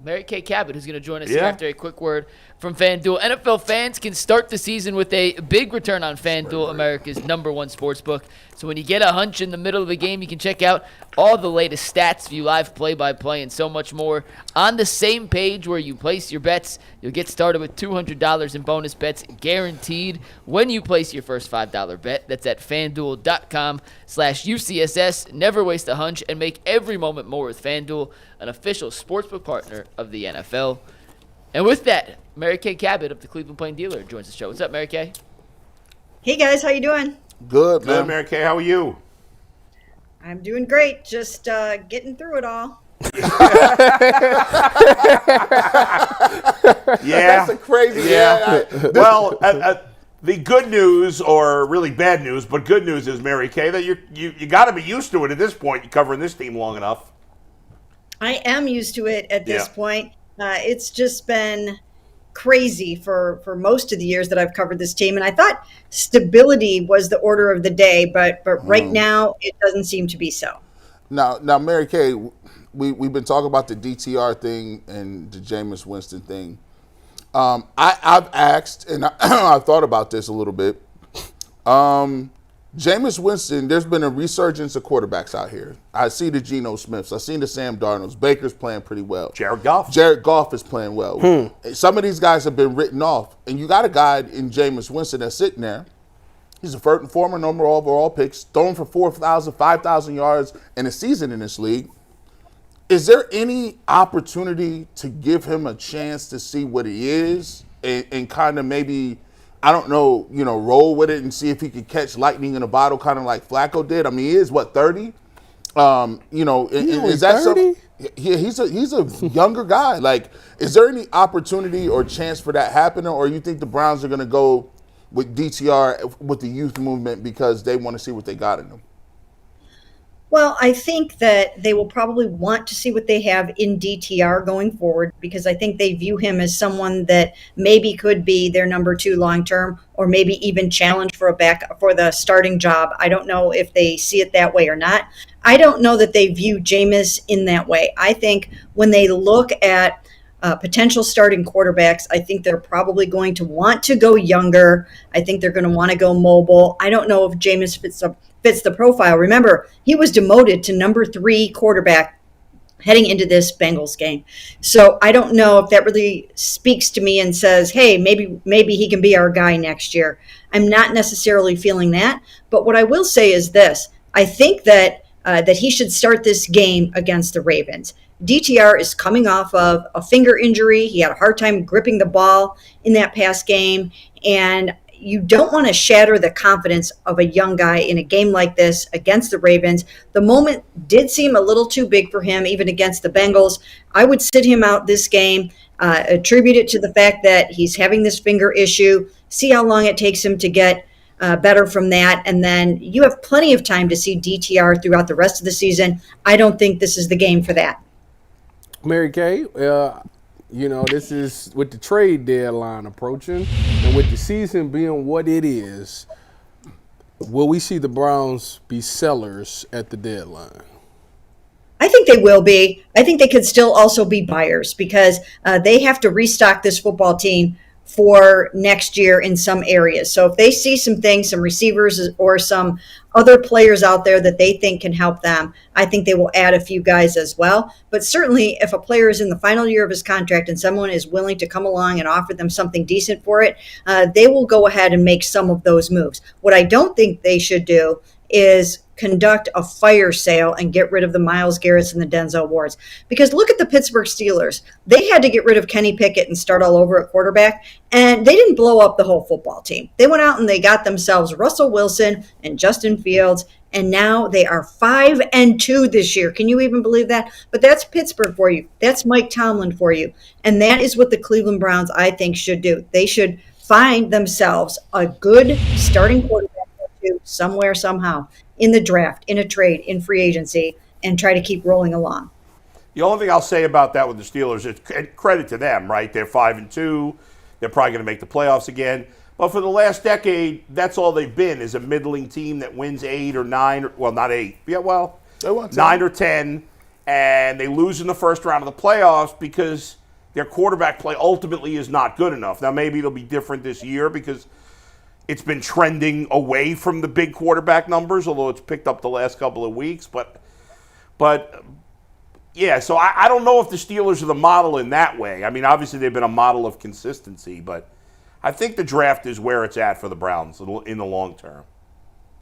Mary Kay Cabot, who's going to join us here after a quick word from FanDuel. NFL fans can start the season with a big return on FanDuel, America's #1 sportsbook. So when you get a hunch in the middle of the game, you can check out all the latest stats, view live play-by-play, and so much more on the same page where you place your bets. You'll get started with $200 in bonus bets guaranteed when you place your first $5 bet. That's at FanDuel.com/UCSS. Never waste a hunch and make every moment more with FanDuel, an official sportsbook partner of the NFL. And with that, Mary Kay Cabot of the Cleveland Plain Dealer joins the show. What's up, Mary Kay? Hey, guys. How you doing? Good, man. Good, Mary Kay. How are you? I'm doing great. Just getting through it all. That's a crazy. Well, the good news, or really bad news, but good news is, Mary Kay, that you got to be used to it at this point. You're covering this team long enough. I am used to it at this point. It's just been crazy for most of the years that I've covered this team. And I thought stability was the order of the day, but right now it doesn't seem to be so. Now, Mary Kay, we've been talking about the DTR thing and the Jameis Winston thing. I've asked, and I've thought about this a little bit. Jameis Winston, there's been a resurgence of quarterbacks out here. I see the Geno Smiths. I see the Sam Darnolds. Baker's playing pretty well. Jared Goff is playing well. Some of these guys have been written off. And you got a guy in Jameis Winston that's sitting there. He's a former number overall picks, throwing for 4,000, 5,000 yards in a season in this league. Is there any opportunity to give him a chance to see what he is and kind of maybe, I don't know, roll with it and see if he could catch lightning in a bottle, kind of like Flacco did? I mean, he is, 30? Is that 30? He's a younger guy. Like, is there any opportunity or chance for that happening, or you think the Browns are going to go with DTR with the youth movement because they want to see what they got in them? Well, I think that they will probably want to see what they have in DTR going forward, because I think they view him as someone that maybe could be their number 2 long-term, or maybe even challenge for the starting job. I don't know if they see it that way or not. I don't know that they view Jameis in that way. I think when they look at potential starting quarterbacks, I think they're probably going to want to go younger. I think they're going to want to go mobile. I don't know if Jameis fits the profile. Remember, he was demoted to number 3 quarterback heading into this Bengals game. So I don't know if that really speaks to me and says, hey, maybe he can be our guy next year. I'm not necessarily feeling that. But what I will say is this. I think that he should start this game against the Ravens. DTR is coming off of a finger injury. He had a hard time gripping the ball in that past game. And you don't want to shatter the confidence of a young guy in a game like this against the Ravens. The moment did seem a little too big for him, even against the Bengals. I would sit him out this game, attribute it to the fact that he's having this finger issue, see how long it takes him to get better from that, and then you have plenty of time to see DTR throughout the rest of the season. I don't think this is the game for that. Mary Kay, this is with the trade deadline approaching and with the season being what it is, will we see the Browns be sellers at the deadline? I think they will be. I think they could still also be buyers, because they have to restock this football team for next year in some areas. So if they see some things, some receivers or some other players out there that they think can help them, I think they will add a few guys as well. But certainly if a player is in the final year of his contract and someone is willing to come along and offer them something decent for it, they will go ahead and make some of those moves. What I don't think they should do is conduct a fire sale and get rid of the Myles Garretts and the Denzel Wards. Because look at the Pittsburgh Steelers. They had to get rid of Kenny Pickett and start all over at quarterback, and they didn't blow up the whole football team. They went out and they got themselves Russell Wilson and Justin Fields, and now they are 5-2 this year. Can you even believe that? But that's Pittsburgh for you. That's Mike Tomlin for you. And that is what the Cleveland Browns, I think, should do. They should find themselves a good starting quarterback somewhere, somehow, in the draft, in a trade, in free agency, and try to keep rolling along. The only thing I'll say about that with the Steelers is credit to them, right? They're 5-2. They're probably going to make the playoffs again. But for the last decade, that's all they've been, is a middling team that wins 8 or 9, well, not 8. Yeah, well, 9 or 10. and they lose in the first round of the playoffs because their quarterback play ultimately is not good enough. Now, maybe it'll be different this year because it's been trending away from the big quarterback numbers, although it's picked up the last couple of weeks. But yeah, so I don't know if the Steelers are the model in that way. I mean, obviously they've been a model of consistency, but I think the draft is where it's at for the Browns in the long term.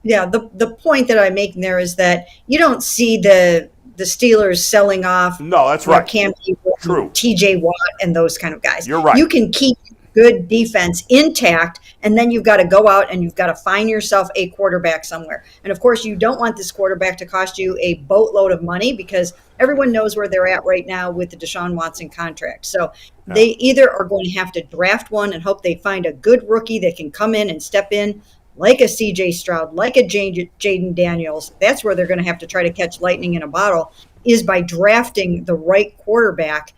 Yeah, the point that I'm making there is that you don't see the Steelers selling off. No, that's right. Cam Newton, True. TJ Watt, and those kind of guys. You're right. You can keep good defense intact, and then you've got to go out and you've got to find yourself a quarterback somewhere. And of course, you don't want this quarterback to cost you a boatload of money because everyone knows where they're at right now with the Deshaun Watson contract. So they either are going to have to draft one and hope they find a good rookie that can come in and step in like a C.J. Stroud, like a Jaden Daniels. That's where they're going to have to try to catch lightning in a bottle, is by drafting the right quarterback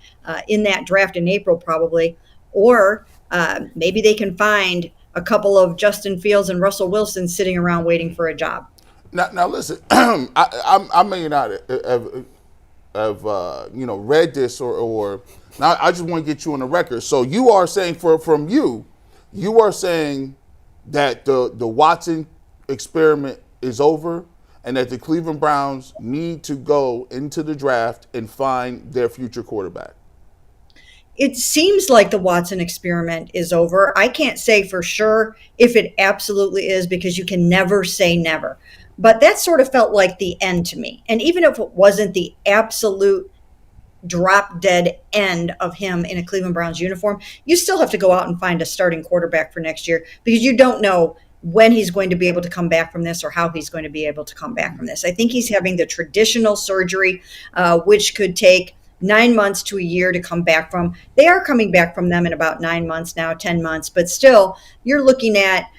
in that draft in April probably, or maybe they can find a couple of Justin Fields and Russell Wilson sitting around waiting for a job. Now listen, I may not have read this or now I just want to get you on the record. So you are saying from you are saying that the Watson experiment is over and that the Cleveland Browns need to go into the draft and find their future quarterback. It seems like the Watson experiment is over. I can't say for sure if it absolutely is because you can never say never. But that sort of felt like the end to me. And even if it wasn't the absolute drop dead end of him in a Cleveland Browns uniform, you still have to go out and find a starting quarterback for next year because you don't know when he's going to be able to come back from this or how he's going to be able to come back from this. I think he's having the traditional surgery, which could take 9 months to a year to come back from. They are coming back from them in about 9 months now, 10 months, but still you're looking at,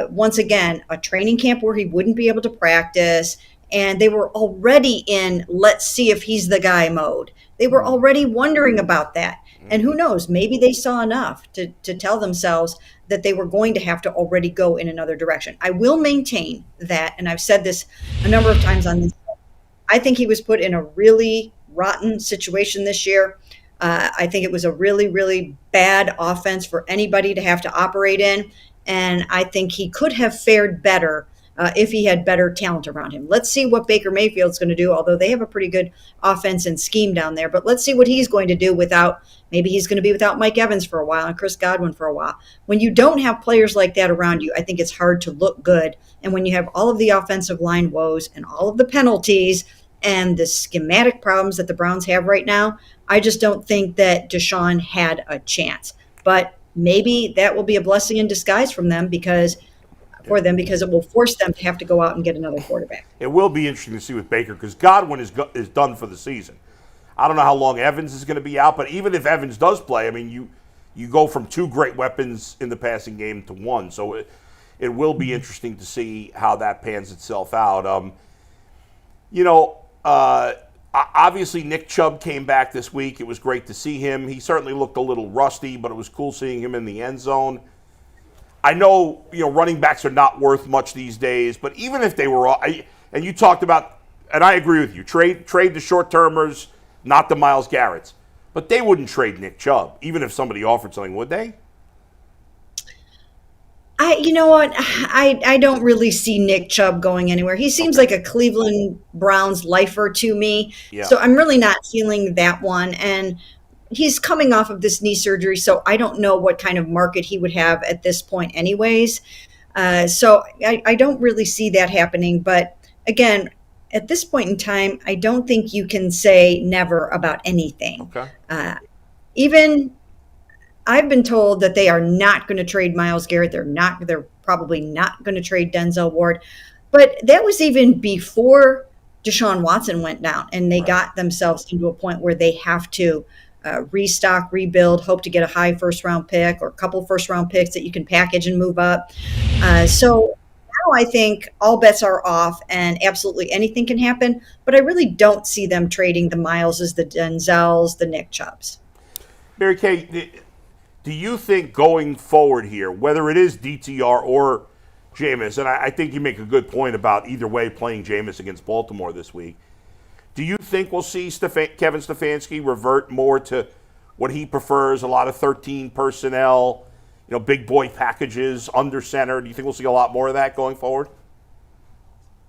once again, a training camp where he wouldn't be able to practice. And they were already in, let's see if he's the guy mode. They were already wondering about that. And who knows, maybe they saw enough to tell themselves that they were going to have to already go in another direction. I will maintain that, and I've said this a number of times on this, I think he was put in a really rotten situation this year. I think it was a really, really bad offense for anybody to have to operate in. And I think he could have fared better if he had better talent around him. Let's see what Baker Mayfield's going to do, although they have a pretty good offense and scheme down there. But let's see what he's going to do maybe he's going to be without Mike Evans for a while and Chris Godwin for a while. When you don't have players like that around you, I think it's hard to look good. And when you have all of the offensive line woes and all of the penalties and the schematic problems that the Browns have right now, I just don't think that Deshaun had a chance. But maybe that will be a blessing in disguise for them because it will force them to have to go out and get another quarterback. It will be interesting to see with Baker because Godwin is done for the season. I don't know how long Evans is going to be out, but even if Evans does play, I mean, you go from two great weapons in the passing game to one. So it will be interesting to see how that pans itself out. Obviously Nick Chubb came back this week. It was great to see him. He certainly looked a little rusty, but it was cool seeing him in the end zone. I know, running backs are not worth much these days, but even if they were, and you talked about, and I agree with you, trade the short-termers, not the Myles Garretts. But they wouldn't trade Nick Chubb, even if somebody offered something, would they? You know what? I don't really see Nick Chubb going anywhere. He seems like a Cleveland Browns lifer to me. Yeah. So I'm really not feeling that one. And he's coming off of this knee surgery, so I don't know what kind of market he would have at this point anyways. So I don't really see that happening. But again, at this point in time, I don't think you can say never about anything. Okay. Even I've been told that they are not going to trade Myles Garrett. They're probably not going to trade Denzel Ward. But that was even before Deshaun Watson went down, and they got themselves into a point where they have to restock, rebuild, hope to get a high first-round pick or a couple first-round picks that you can package and move up. So now I think all bets are off and absolutely anything can happen, but I really don't see them trading the Myleses, the Denzels, the Nick Chubbs. Mary Kay, do you think going forward here, whether it is DTR or Jameis, and I think you make a good point about either way playing Jameis against Baltimore this week, Do you think we'll see Kevin Stefanski revert more to what he prefers, a lot of 13 personnel, big boy packages, under center? Do you think we'll see a lot more of that going forward?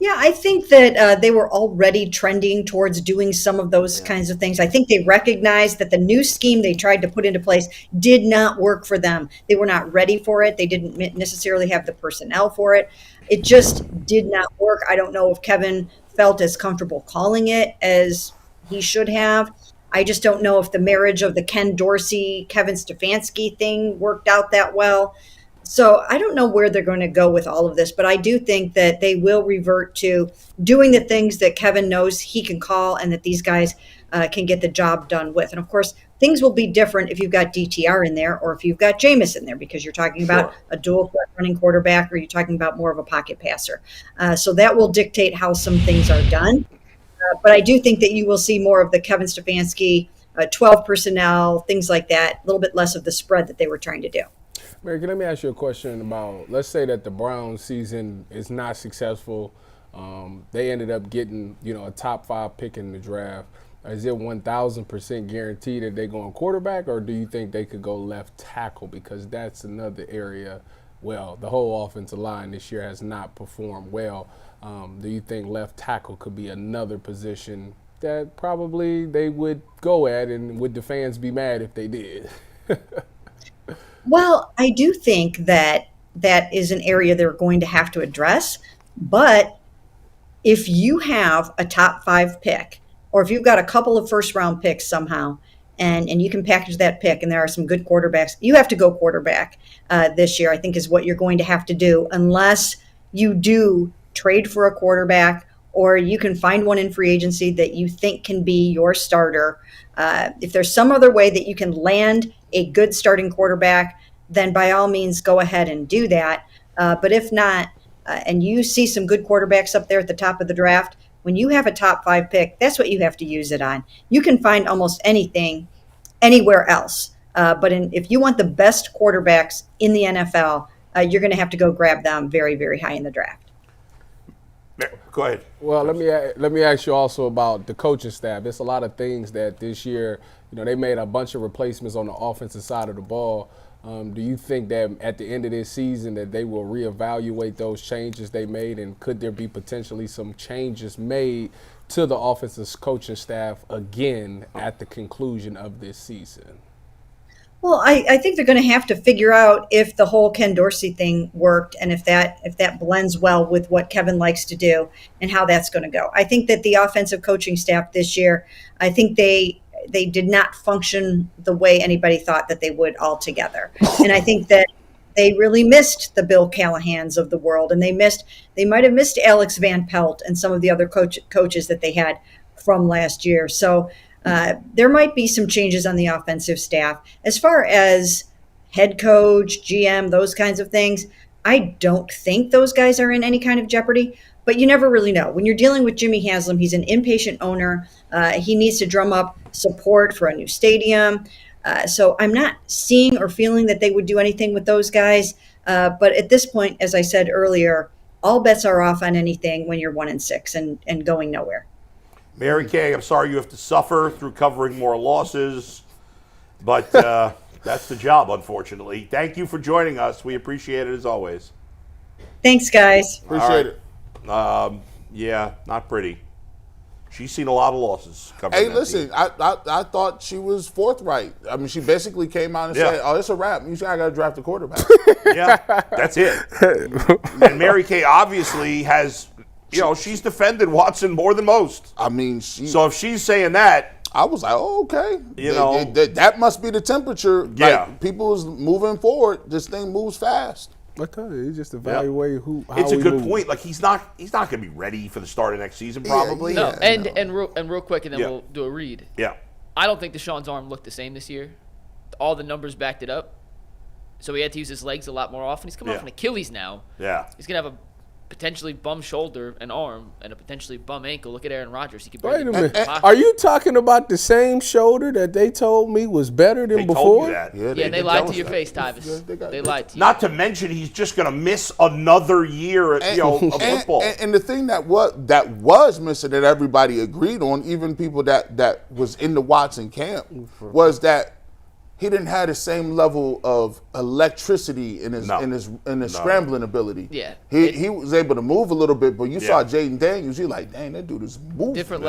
Yeah, I think that they were already trending towards doing some of those kinds of things. I think they recognized that the new scheme they tried to put into place did not work for them. They were not ready for it. They didn't necessarily have the personnel for it. It just did not work. I don't know if Kevin felt as comfortable calling it as he should have. I just don't know if the marriage of the Ken Dorsey, Kevin Stefanski thing worked out that well. So I don't know where they're going to go with all of this, but I do think that they will revert to doing the things that Kevin knows he can call and that these guys can get the job done with. And of course, things will be different if you've got DTR in there or if you've got Jameis in there, because you're talking about a dual threat running quarterback, or you're talking about more of a pocket passer. So that will dictate how some things are done. But I do think that you will see more of the Kevin Stefanski, 12 personnel, things like that, a little bit less of the spread that they were trying to do. Mary, let me ask you a question about, let's say that the Browns season is not successful. They ended up getting, a top 5 pick in the draft. Is it 1,000% guaranteed that they're going quarterback, or do you think they could go left tackle? Because that's another area. Well, the whole offensive line this year has not performed well. Do you think left tackle could be another position that probably they would go at, and would the fans be mad if they did? Well, I do think that that is an area they're going to have to address. But if you have a top 5 pick, or if you've got a couple of first-round picks somehow, and you can package that pick, and there are some good quarterbacks, you have to go quarterback this year, I think, is what you're going to have to do, unless you do trade for a quarterback, or you can find one in free agency that you think can be your starter. If there's some other way that you can land a good starting quarterback, then by all means go ahead and do that. But if not, and you see some good quarterbacks up there at the top of the draft, when you have a top 5 pick, that's what you have to use it on. You can find almost anything anywhere else. But if you want the best quarterbacks in the NFL, you're going to have to go grab them very, very high in the draft. Go ahead. Well, let me ask you also about the coaching staff. There's a lot of things that this year, they made a bunch of replacements on the offensive side of the ball. Do you think that at the end of this season that they will reevaluate those changes they made, and could there be potentially some changes made to the offensive coaching staff again at the conclusion of this season? Well, I think they're going to have to figure out if the whole Ken Dorsey thing worked, and if that blends well with what Kevin likes to do, and how that's going to go. I think that the offensive coaching staff this year, I think they did not function the way anybody thought that they would altogether. And I think that they really missed the Bill Callahans of the world, and they might have missed Alex Van Pelt and some of the other coaches that they had from last year. So there might be some changes on the offensive staff. As far as head coach, GM, those kinds of things, I don't think those guys are in any kind of jeopardy, but you never really know. When you're dealing with Jimmy Haslam, he's an impatient owner. He needs to drum up support for a new stadium. So I'm not seeing or feeling that they would do anything with those guys. But at this point, as I said earlier, all bets are off on anything when you're 1-6 and going nowhere. Mary Kay, I'm sorry you have to suffer through covering more losses, but that's the job, unfortunately. Thank you for joining us. We appreciate it as always. Thanks, guys. Appreciate it. Yeah, not pretty. She's seen a lot of losses. Hey, listen, I thought she was forthright. I mean, she basically came out and said, "Oh, it's a wrap. You got to draft a quarterback." Yeah, that's it. And Mary Kay obviously has, she's defended Watson more than most. I mean, so if she's saying that, I was like, "Oh, okay." That must be the temperature. Yeah, like, people is moving forward. This thing moves fast. Okay, you just evaluate how it's a good move. point. Like he's not going to be ready for the start of next season, probably. No, and real quick, and then we'll do a read. Yeah, I don't think Deshaun's arm looked the same this year. All the numbers backed it up. So he had to use his legs a lot more often. He's coming off an Achilles now. Yeah, he's gonna have potentially bum shoulder and arm and a potentially bum ankle. Look at Aaron Rodgers. He could Wait a barely minute. pocket. Are you talking about the same shoulder that they told me was better than They before? told you that. Yeah, Yeah, they did lied tell to us your that. face, Tyvis. Yeah, They lied to you. Not to mention he's just going to miss another year of football. And the thing that was missing that everybody agreed on, even people that was in the Watson camp, was that he didn't have the same level of electricity in his scrambling ability. Yeah. He was able to move a little bit, but you Yeah. saw Jaden Daniels, you're like, dang, that dude is moving. Different